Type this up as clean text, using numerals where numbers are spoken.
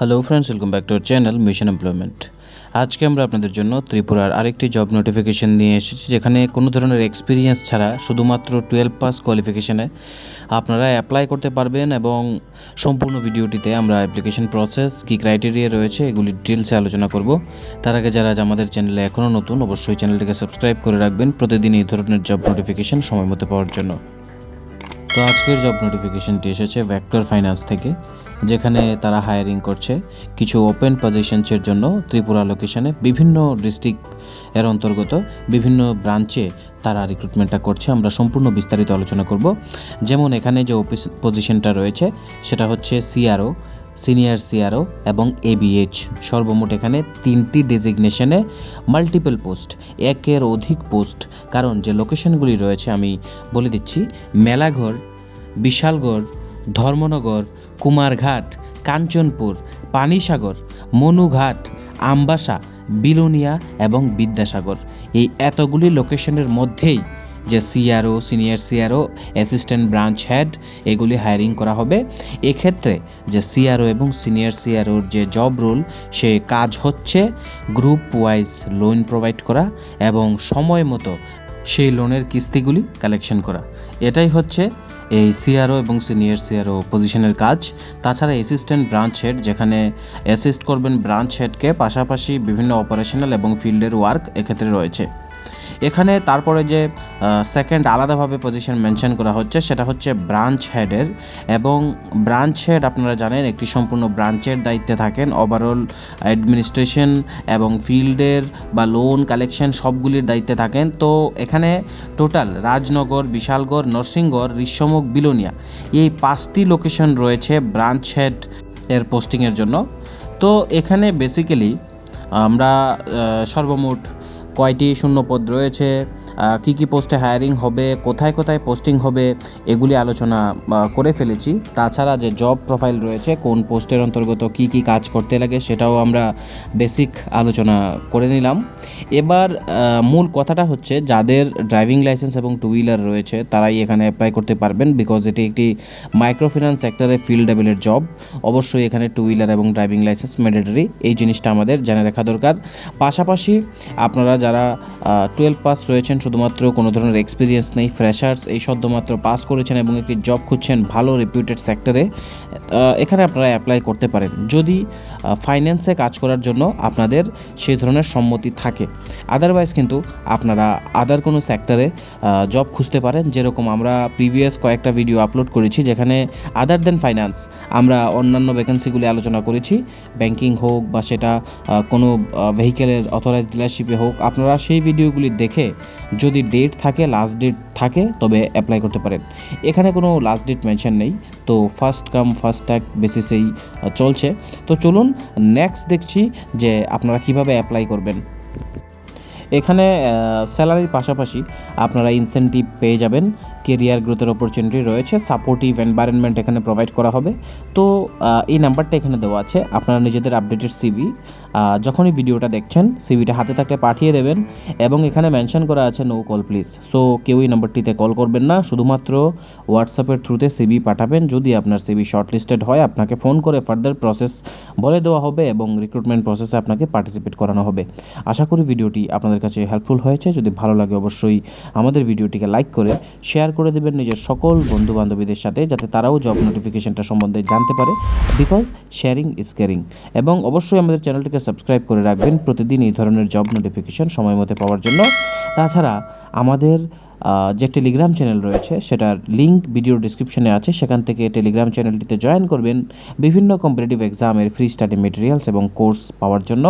Hello friends, welcome back to our channel mission employment. আজকে আমরা আপনাদের জন্য ত্রিপুরার আরেকটি জব নোটিফিকেশন নিয়ে এসেছি, যেখানে কোনো ধরনের এক্সপিরিয়েন্স ছাড়া শুধুমাত্র 12 পাস কোয়ালিফিকেশানে আপনারা অ্যাপ্লাই করতে পারবেন। এবং সম্পূর্ণ ভিডিওটিতে আমরা অ্যাপ্লিকেশন প্রসেস, কী ক্রাইটেরিয়া রয়েছে, এগুলি ডিটেলসে আলোচনা করব। তার আগে যারা আমাদের চ্যানেলে এখনও নতুন, অবশ্যই চ্যানেলটিকে সাবস্ক্রাইব করে রাখবেন প্রতিদিন এই ধরনের জব নোটিফিকেশন সময় মতো পাওয়ার জন্য। তো আজকের জব নোটিফিকেশনটি এসেছে ভেক্টর ফাইন্যান্স থেকে, যেখানে তারা হায়ারিং করছে কিছু ওপেন পজিশনসের জন্য ত্রিপুরা লোকেশনে বিভিন্ন ডিস্ট্রিক্ট এর অন্তর্গত বিভিন্ন ব্রাঞ্চে তারা রিক্রুটমেন্টটা করছে। আমরা সম্পূর্ণ বিস্তারিত আলোচনা করব। যেমন এখানে যে অফিস পজিশনটা রয়েছে সেটা হচ্ছে সিআরও, সিনিয়র সিআরও এবং এবিএইচ। সর্বমোট এখানে 3টি ডেজিগনেশনে মাল্টিপল পোস্ট, একের অধিক পোস্ট। কারণ যে লোকেশনগুলি রয়েছে আমি বলে দিচ্ছি: মেলাঘর, বিশালগড়, ধর্মনগর, কুমারঘাট, কাঞ্চনপুর, পানিসাগর, মনুঘাট, আমবাসা, বিলোনিয়া এবং বিদ্যাসাগর। এই এতগুলি লোকেশনের মধ্যেই যে CRO, senior CRO, assistant branch head, এগুলি হায়ারিং করা হবে। এক্ষেত্রে যে সিআরও এবং সিনিয়র সিআরওর যে জব রোল, সে কাজ হচ্ছে গ্রুপ ওয়াইজ লোন প্রোভাইড করা এবং সময় মতো সেই লোনের কিস্তিগুলি কালেকশন করা। এটাই হচ্ছে এই সিআরও এবং সিনিয়র সিআরও পজিশনের কাজ। তাছাড়া অ্যাসিস্ট্যান্ট ব্রাঞ্চ হেড, যেখানে অ্যাসিস্ট করবেন ব্রাঞ্চ হেডকে, পাশাপাশি বিভিন্ন অপারেশনাল এবং ফিল্ডের ওয়ার্ক এক্ষেত্রে রয়েছে। এখানে তারপরে যে সেকেন্ড আলাদাভাবে পজিশন মেনশন করা হচ্ছে সেটা হচ্ছে ব্রাঞ্চ হেডের। এবং ব্রাঞ্চ হেড আপনারা জানেন একটি সম্পূর্ণ ব্রাঞ্চের দায়িত্বে থাকেন, ওভারঅল অ্যাডমিনিস্ট্রেশন এবং ফিল্ডের বা লোন কালেকশন সবগুলির দায়িত্বে থাকেন। তো এখানে টোটাল রাজনগর, বিশালগড়, নরসিংগড়, ঋষ্যমুখ, বিলোনিয়া, এই 5টি লোকেশন রয়েছে ব্রাঞ্চ হেড এর পোস্টিংয়ের জন্য। তো এখানে বেসিক্যালি আমরা সর্বমোট কয়টি শূন্যপদ রয়েছে, কী কী পোস্টে হায়ারিং হবে, কোথায় কোথায় পোস্টিং হবে, এগুলি আলোচনা করে ফেলেছি। তাছাড়া যে জব প্রোফাইল রয়েছে, কোন পোস্টের অন্তর্গত কী কী কাজ করতে লাগে, সেটাও আমরা বেসিক আলোচনা করে নিলাম। এবার মূল কথাটা হচ্ছে, যাদের ড্রাইভিং লাইসেন্স এবং টু হুইলার রয়েছে তারাই এখানে অ্যাপ্লাই করতে পারবেন, বিকজ এটি একটি মাইক্রো ফিন্যান্স সেক্টরে ফিল্ড লেভেলের জব। অবশ্যই এখানে টু হুইলার এবং ড্রাইভিং লাইসেন্স ম্যান্ডেটরি, এই জিনিসটা আমাদের জেনে রাখা দরকার। পাশাপাশি আপনারা যারা 12 পাস রয়েছেন, শুধুমাত্র কোনো ধরনের এক্সপিরিয়েন্স নেই, ফ্রেশার্স, এই সদ্যমাত্র পাস করেছেন এবং একটি জব খুঁজছেন ভালো রেপিউটেড সেক্টরে, এখানে আপনারা অ্যাপ্লাই করতে পারেন যদি ফাইন্যান্সে কাজ করার জন্য আপনাদের সেই ধরনের সম্মতি থাকে। আদারওয়াইজ কিন্তু আপনারা আদার কোনো সেক্টরে জব খুঁজতে পারেন। যেরকম আমরা প্রিভিয়াস কয়েকটা ভিডিও আপলোড করেছি, যেখানে আদার দেন ফাইন্যান্স আমরা অন্যান্য ভ্যাকেন্সিগুলি আলোচনা করেছি, ব্যাংকিং হোক বা সেটা কোনো ভেহিকেলের অথরাইজ ডিলারশিপে হোক। আপনারা সেই ভিডিওগুলি দেখে যদি ডেট থাকে, লাস্ট ডেট থাকে, তবে অ্যাপ্লাই করতে পারেন। এখানে কোনো লাস্ট ডেট মেনশন নেই, তো ফার্স্ট কাম ফার্স্ট ট্যাগ বেসিসেই চলছে। তো চলুন নেক্সট দেখছি যে আপনারা কিভাবে অ্যাপ্লাই করবেন। এখানে স্যালারির পাশাপাশি আপনারা ইনসেন্টিভ পেয়ে যাবেন, কেরিয়ার গ্রোথের অপরচুনিটি রয়েছে, সাপোর্টিভ এনভায়রনমেন্ট এখানে প্রোভাইড করা হবে। তো এই নাম্বারটা এখানে দেওয়া আছে, আপনারা নিজেদের আপডেটেড সিভি যখনই ভিডিওটা দেখছেন সিভিটা হাতে থাকলে পাঠিয়ে দেবেন। এবং এখানে মেনশন করা আছে নো কল প্লিজ। সো কেউ এই নাম্বারটিতে কল করবেন না, শুধুমাত্র হোয়াটসঅ্যাপের থ্রুতে সিভি পাঠাবেন। যদি আপনার সিভি শর্টলিস্টেড হয়, আপনাকে ফোন করে ফার্দার প্রসেস বলে দেওয়া হবে এবং রিক্রুটমেন্ট প্রসেসে আপনাকে পার্টিসিপেট করানো হবে। আশা করি ভিডিওটি আপনাদের কাছে হেল্পফুল হয়েছে। যদি ভালো লাগে অবশ্যই আমাদের ভিডিওটিকে লাইক করে শেয়ার করে দেবেন নিজের সকল বন্ধু বান্ধবীদের সাথে, যাতে তারাও জব নোটিফিকেশনটা সম্বন্ধে জানতে পারে, বিকজ শেয়ারিং ইজ কেয়ারিং। এবং অবশ্যই আমাদের চ্যানেলটিকে সাবস্ক্রাইব করে রাখবেন প্রতিদিন এই ধরনের জব নোটিফিকেশন সময় মতো পাওয়ার জন্য। তাছাড়া আমাদের যে টেলিগ্রাম চ্যানেল রয়েছে, সেটার লিঙ্ক ভিডিও ডিসক্রিপশনে আছে, সেখান থেকে টেলিগ্রাম চ্যানেলটিতে জয়েন করবেন বিভিন্ন কম্পিটিটিভ এক্সামের ফ্রি স্টাডি মেটেরিয়ালস এবং কোর্স পাওয়ার জন্য।